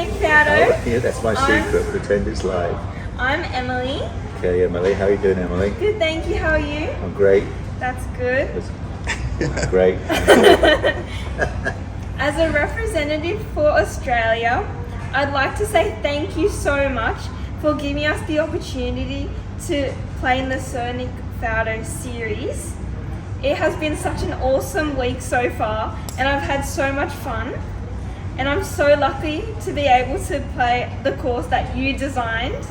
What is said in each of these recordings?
Nick Faldo. Oh, yeah, that's my secret. Pretend it's live. I'm Emily. Okay, Emily. How are you doing, Emily? Good, thank you. How are you? I'm great. That's good. Great. As a representative for Australia, I'd like to say thank you so much for giving us the opportunity to play in the Nick Faldo series. It has been such an awesome week so far, and I've had so much fun. And I'm so lucky to be able to play the course that you designed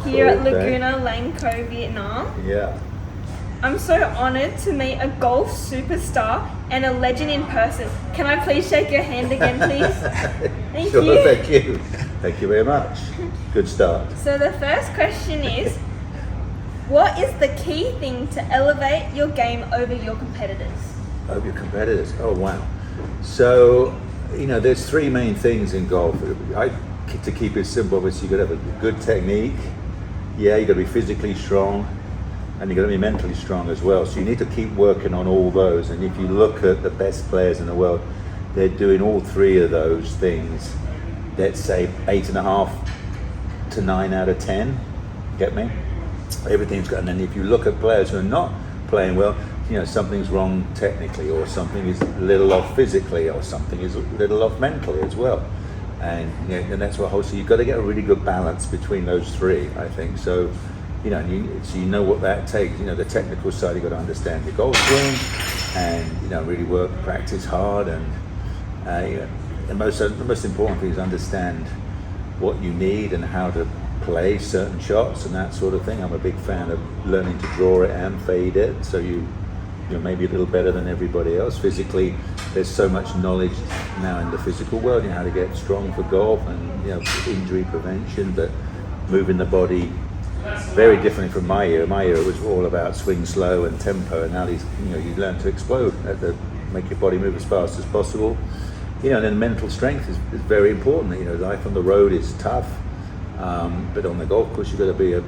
here at Laguna Leong, Vietnam. Yeah. I'm so honoured to meet a golf superstar and a legend in person. Can I please shake your hand again, please? Thank Sure, you. thank you. Thank you very much. Good start. So the first question is, what is the key thing to elevate your game over your competitors? Over your competitors? Oh, wow. So, there's three main things in golf. To keep it simple, obviously you've got to have a good technique. Yeah, you've got to be physically strong. And you've got to be mentally strong as well. So you need to keep working on all those. And if you look at the best players in the world, they're doing all three of those things. Let's say 8.5 to 9 out of 10. Get me? Everything's good. And then if you look at players who are not playing well, something's wrong technically, or something is a little off physically, or something is a little off mentally as well. And and that's what so you've got to get a really good balance between those three, I think. So so you know what that takes. The technical side, you've got to understand your golf swing, and really work, practice hard, and the most important thing is understand what you need and how to play certain shots and that sort of thing. I'm a big fan of learning to draw it and fade it, so you're maybe a little better than everybody else. Physically, there's so much knowledge now in the physical world, how to get strong for golf and injury prevention, but moving the body very differently from my era. My era was all about swing slow and tempo, and now you learn to explode, make your body move as fast as possible. And then mental strength is very important. Life on the road is tough, but on the golf course you've got to be a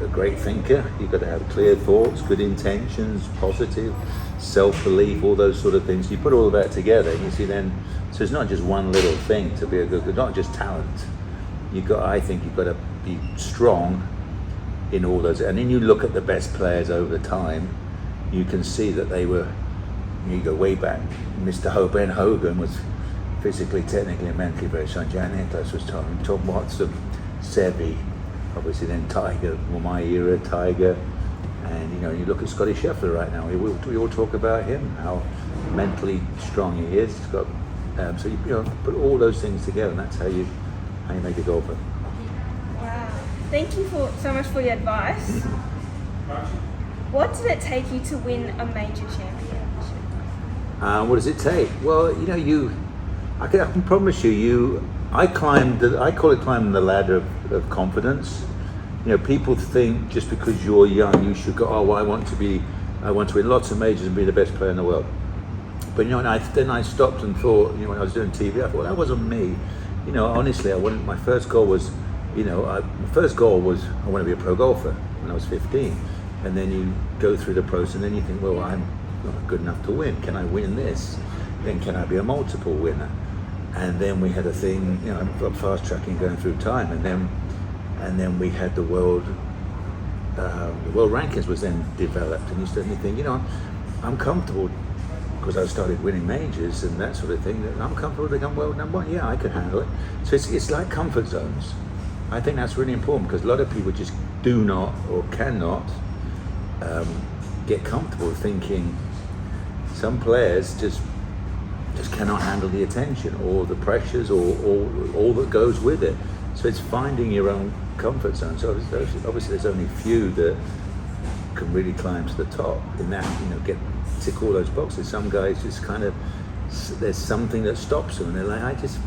great thinker. You've got to have clear thoughts, good intentions, positive, self-belief, all those sort of things. You put all of that together, and you see so it's not just one little thing to be a good, not just talent. I think you've got to be strong in all those, and then you look at the best players over time, you can see that they were, you go way back, Ben Hogan was physically, technically and mentally very strong. Jan Nicklaus was Tom Watson, Seve, obviously then Tiger, my era, Tiger, and you look at Scotty Scheffler right now, we all talk about him, how mentally strong he is. He's got, so you put all those things together, and that's how you make a golfer. Thank you so much for your advice. What did it take you to win a major championship? What does it take? Well, I can promise you, I call it climbing the ladder of confidence. People think just because you're young, you should go, I want to win lots of majors and be the best player in the world. But then I stopped and thought, when I was doing TV, I thought, that wasn't me. Honestly, my first goal was, I want to be a pro golfer when I was 15. And then you go through the process, and then you think, well, I'm not good enough to win. Can I win this? Then can I be a multiple winner? And then we had a thing, fast tracking going through time, and then we had the world rankings was then developed, and you suddenly think, I'm comfortable because I started winning majors and that sort of thing. I'm comfortable to become world number one. Yeah, I can handle it. So it's like comfort zones. I think that's really important, because a lot of people just do not or cannot get comfortable thinking. Some players just cannot handle the attention or the pressures or all that goes with it. So it's finding your own comfort zone. So obviously there's only few that can really climb to the top in that, tick all those boxes. Some guys just there's something that stops them, and they're like, I just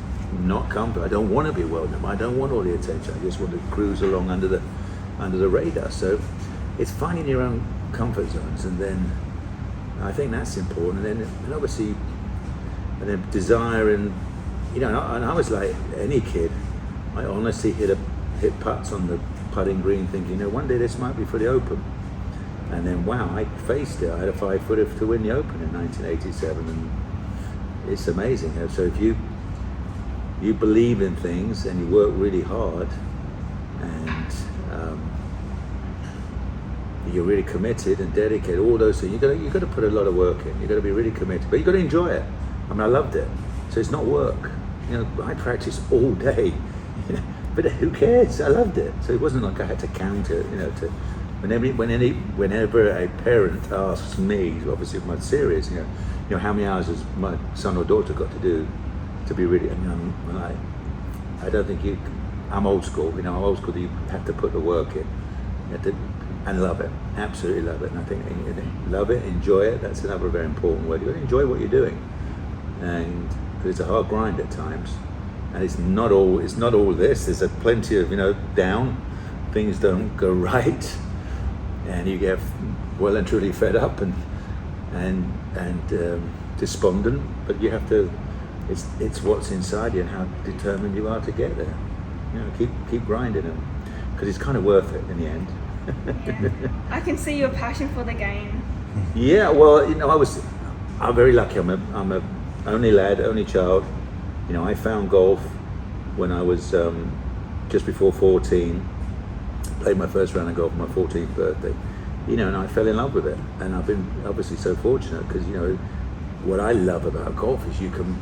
not comfortable. I don't want to be a world number. I don't want all the attention. I just want to cruise along under the radar. So it's finding your own comfort zones, and then I think that's important. And obviously, and then desire, and and I was like any kid. I honestly hit putts on the putting green, thinking, one day this might be for the Open. And then, wow, I faced it. I had a 5-footer to win the Open in 1987, and it's amazing. So if you you believe in things and you work really hard, and you're really committed and dedicated, all those things, you got to put a lot of work in. You got to be really committed, but you got to enjoy it. I mean, I loved it. So it's not work. You know, I practiced all day, but who cares? I loved it. So it wasn't like I had to count it. You know, whenever a parent asks me, obviously if I'm serious, you know, how many hours has my son or daughter got to do to be really? I mean, I don't think you. I'm old school. You know, I'm old school. That you have to put the work in. You have to, and love it, absolutely love it. And I think love it, enjoy it. That's another very important word. You got to enjoy what you're doing, and because it's a hard grind at times, and it's not all this. There's plenty of down, things don't go right, and you get well and truly fed up and despondent. But you have to. It's what's inside you and how determined you are to get there. You know, keep grinding them, because it's kind of worth it in the end. Yeah. I can see your passion for the game. Yeah, well, I'm very lucky. I'm a only lad, only child. You know, I found golf when I was just before 14. Played my first round of golf on my 14th birthday. You know, and I fell in love with it. And I've been obviously so fortunate because what I love about golf is you can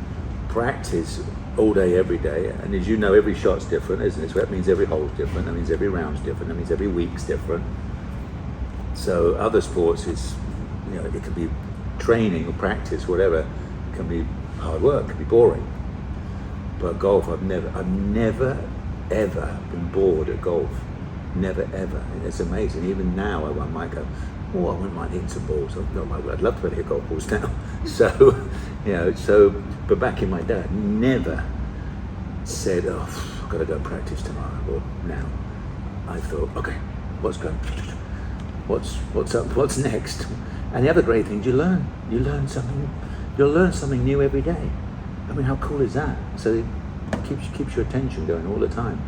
practice all day, every day, and as you know, every shot's different, isn't it? So that means every hole's different, that means every round's different, that means every week's different. So other sports is, it can be training or practice, whatever, it can be hard work, it can be boring. But golf, I've never ever been bored at golf. Never ever. It's amazing. Even now, I might go, I wouldn't mind hitting some balls. I'd love to hit golf balls now. But back in my day, I never said, I've got to go practice tomorrow or now. I thought, okay, what's going? What's up? What's next? And the other great thing is you learn something. You'll learn something new every day. I mean, how cool is that? So it keeps your attention going all the time.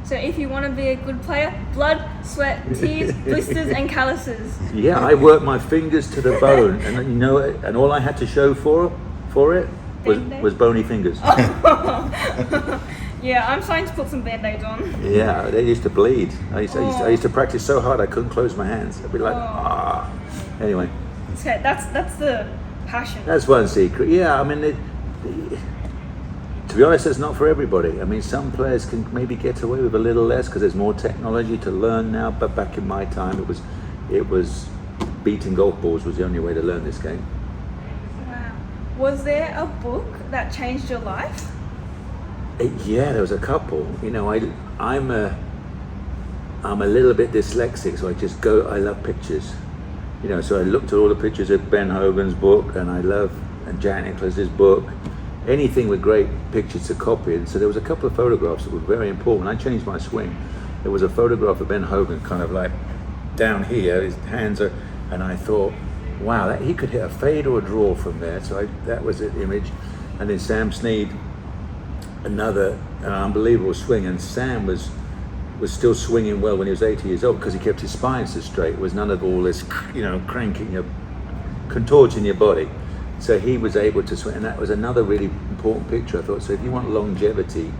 So if you want to be a good player, blood, sweat, tears, blisters and calluses. Yeah, I worked my fingers to the bone, and and all I had to show for it was bony fingers. Yeah, I'm starting to put some band-aids on. Yeah, they used to bleed. I used to practice so hard I couldn't close my hands. I'd be like, Anyway. Okay, that's the passion. That's one secret. Yeah, I mean, to be honest, it's not for everybody. I mean, some players can maybe get away with a little less because there's more technology to learn now. But back in my time, it was beating golf balls was the only way to learn this game. Wow. Was there a book that changed your life? Yeah, there was a couple. I'm a little bit dyslexic, so I love pictures. So I looked at all the pictures of Ben Hogan's book, and Jack Nicklaus's book. Anything with great pictures to copy. And so there was a couple of photographs that were very important. I changed my swing. There was a photograph of Ben Hogan kind of like down here, his hands are, and I thought, wow, he could hit a fade or a draw from there. So that was an image. And then Sam Snead, an unbelievable swing. And Sam was still swinging well when he was 80 years old because he kept his spine so straight. It was none of all this, cranking, contorting your body. So he was able to swing, and that was another really important picture. I thought, so if you want longevity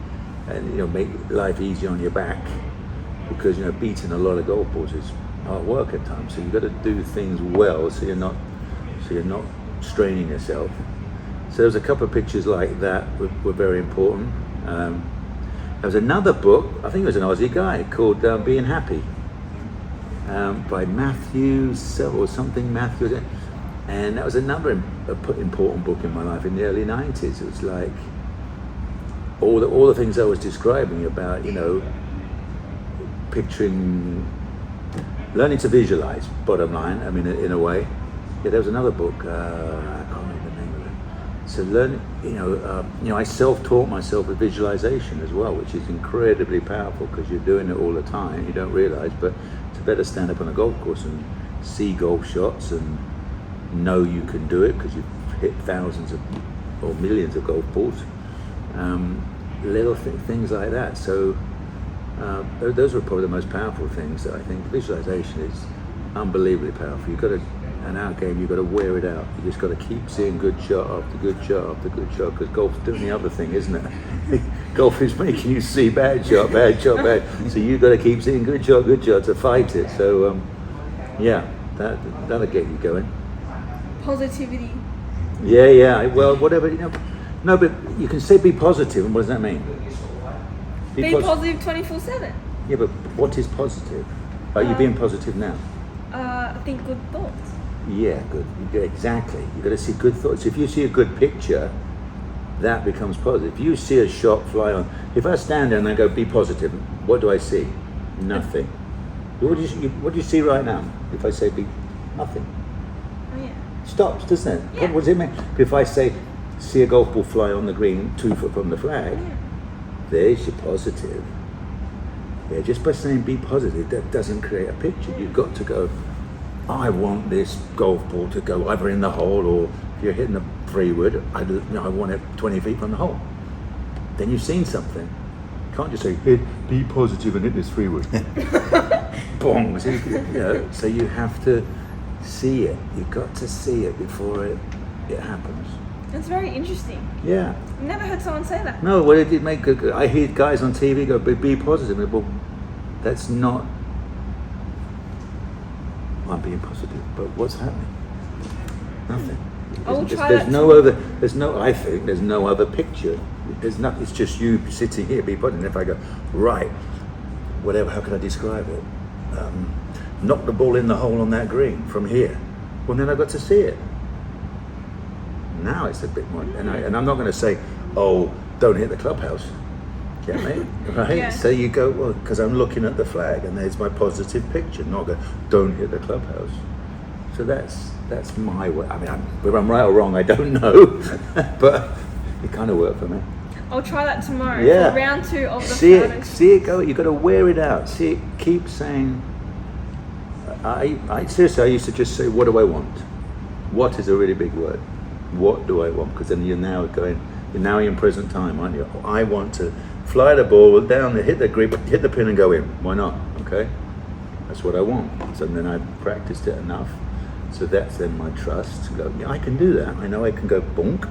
and make life easier on your back, because beating a lot of golf balls is hard work at times. So you've got to do things well, so you're not straining yourself. So there was a couple of pictures like that were very important. There was another book, I think it was an Aussie guy, called Being Happy, by Matthews or something Matthews. And that was another important book in my life in the early 90s. It was like all the things I was describing about, picturing, learning to visualize, bottom line, I mean, in a way. Yeah, there was another book, I can't remember the name of it. So I self-taught myself with visualization as well, which is incredibly powerful because you're doing it all the time, you don't realize, but it's better stand up on a golf course and see golf shots and know you can do it because you've hit thousands or millions of golf balls, little things like that. So those were probably the most powerful things that I think. Visualization is unbelievably powerful. You've got to And our game, you've got to wear it out. You just got to keep seeing good shot after good shot after good shot, because golf's doing the other thing, isn't it? Golf is making you see bad shot, bad shot, bad. So you've got to keep seeing good shot to fight it. So yeah, that'll get you going. Positivity. Yeah. Well, whatever, you know. No, but you can say be positive, and what does that mean? Be positive 24/7. Yeah, but what is positive? Are you being positive now? I think good thoughts. Yeah, good. Exactly. You've got to see good thoughts. If you see a good picture, that becomes positive. If you see a shot fly on, if I stand there and I go, be positive, what do I see? Nothing. What do you see right now? If I say be nothing. Oh yeah. Stops, doesn't it? Yeah. What does it mean? If I say, see a golf ball fly on the green 2 foot from the flag, there's your positive. Yeah, just by saying be positive, that doesn't create a picture. You've got to go, I want this golf ball to go either in the hole, or if you're hitting a 3-wood, I want it 20 feet from the hole. Then you've seen something. You can't just say, be positive and hit this 3-wood. Bong. So you have to see it. You've got to see it before it happens. That's very interesting. Yeah. I've never heard someone say that. No, well, it make good. I hear guys on TV go, be positive. Well, that's not. I'm being positive, but what's happening? Nothing. I will try There's that no other. There's no. I think there's no other picture. There's nothing. It's just you sitting here, be positive. If I go, right, whatever. How can I describe it? Knock the ball in the hole on that green from here. Well, then I've got to see it. Now it's a bit more, and I'm not going to say, oh, don't hit the clubhouse. Get me? Right? Yeah. So you go, well, because I'm looking at the flag and there's my positive picture, not go, don't hit the clubhouse. So that's my way. I mean, whether I'm right or wrong, I don't know, but it kind of worked for me. I'll try that tomorrow. Yeah. For round 2 of the See it go. You've got to wear it out. See it, keep saying, I seriously, I used to just say, what do I want? What is a really big word. What do I want? Because then you're now in present time, aren't you? I want to fly the ball down, hit the green, hit the pin and go in. Why not? Okay, that's what I want. So then I practiced it enough, so that's then my trust to go, yeah, I can do that. I know I can go bonk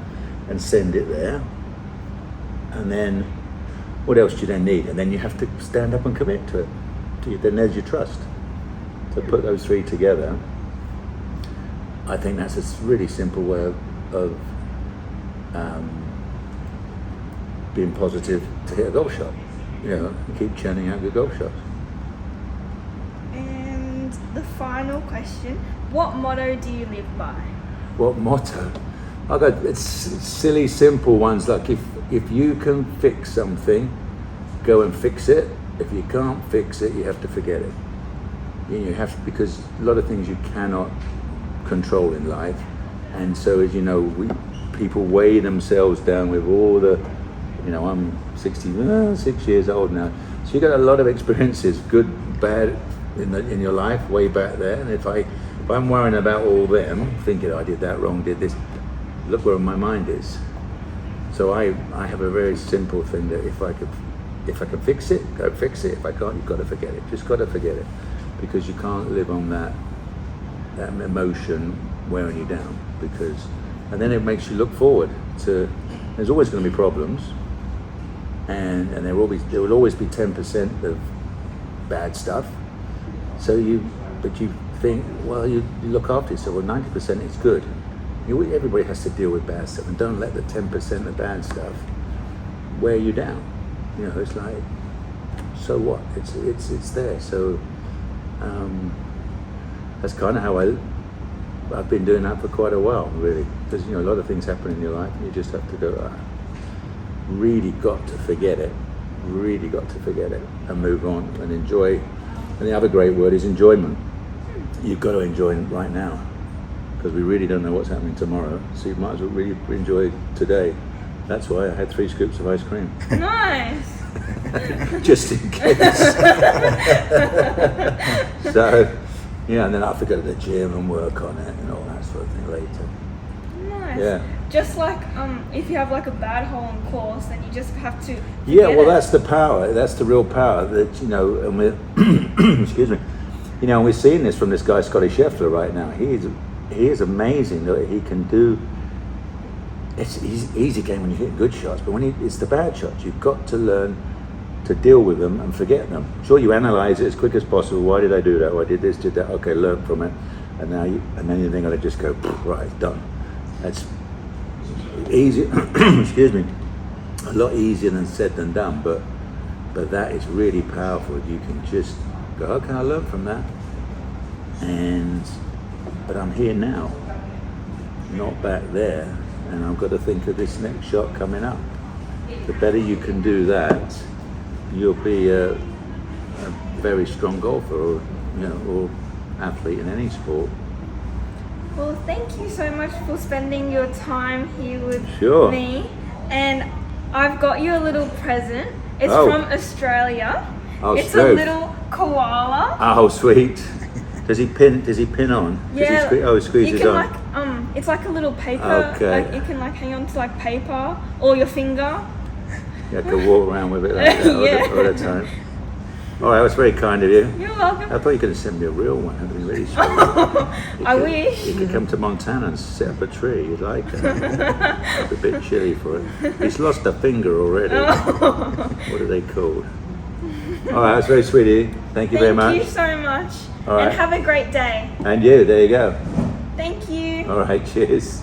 and send it there. And then what else do you then need? And then you have to stand up and commit to it. Then there's your trust. So put those 3 together. I think that's a really simple way of being positive to hit a golf shot. You know, keep churning out good golf shots. And the final question, what motto do you live by? What motto? It's silly, simple ones like if you can fix something, go and fix it. If you can't fix it, you have to forget it. You have to, because a lot of things you cannot control in life, and so as you know, people weigh themselves down with all the, you know, I'm 6 years old now, so you got a lot of experiences, good, bad, in your life way back there. And if I'm worrying about all them, thinking I did that wrong, did this, look where my mind is. So I have a very simple thing that if I can fix it, go fix it. If I can't, you've got to forget it. Just got to forget it, because you can't live on that emotion wearing you down, and then it makes you look forward to, there's always going to be problems, and there will always be 10% of bad stuff. So you think, well, you look after yourself. Well, 90% is good. Everybody has to deal with bad stuff, and don't let the 10% of bad stuff wear you down. You know, it's like, so what? It's there. So that's kind of how I've been doing that for quite a while, really, because you know a lot of things happen in your life, and you just have to go, really got to forget it, and move on and enjoy. And the other great word is enjoyment. You've got to enjoy it right now, because we really don't know what's happening tomorrow, so you might as well really enjoy today. That's why I had 3 scoops of ice cream. Nice. Just in case. So, yeah, and then I have to go to the gym and work on it and all that sort of thing later. Nice. Yeah. Just like if you have like a bad hole on course, then you just have to. Yeah, well, that's the power. That's the real power. That, you know, and we're excuse me. You know, we're seeing this from this guy Scotty Scheffler right now. he is amazing that he can do. It's easy game when you hit good shots, but when it's the bad shots, you've got to learn to deal with them and forget them. Sure, you analyze it as quick as possible. Why did I do that? Why did this? Did that? Okay, learn from it. And then you're going to just go right, it's done. That's easy. Excuse me. A lot easier than said than done, but that is really powerful. You can just go, okay, I learned from that, but I'm here now, not back there, and I've got to think of this next shot coming up. The better you can do that, you'll be a very strong golfer, or athlete in any sport. Well, thank you so much for spending your time here with me. And I've got you a little present. It's from Australia. Oh, it's sweet. a little koala. Oh, sweet. Does he pin on? Yeah. He squeezes on. It's like a little paper. Okay. Like you can hang on to like paper or your finger. You have to walk around with it like that all the time. All right, that's very kind of you. You're welcome. I thought you could have sent me a real one. That'd be really sweet. I wish. You could come to Montana and set up a tree. You'd like it. It's a bit chilly for it. He's lost a finger already. What are they called? All right, that's very sweet of you. Thank you very much. Thank you so much. All right. And have a great day. And you, there you go. Thank you. All right, cheers.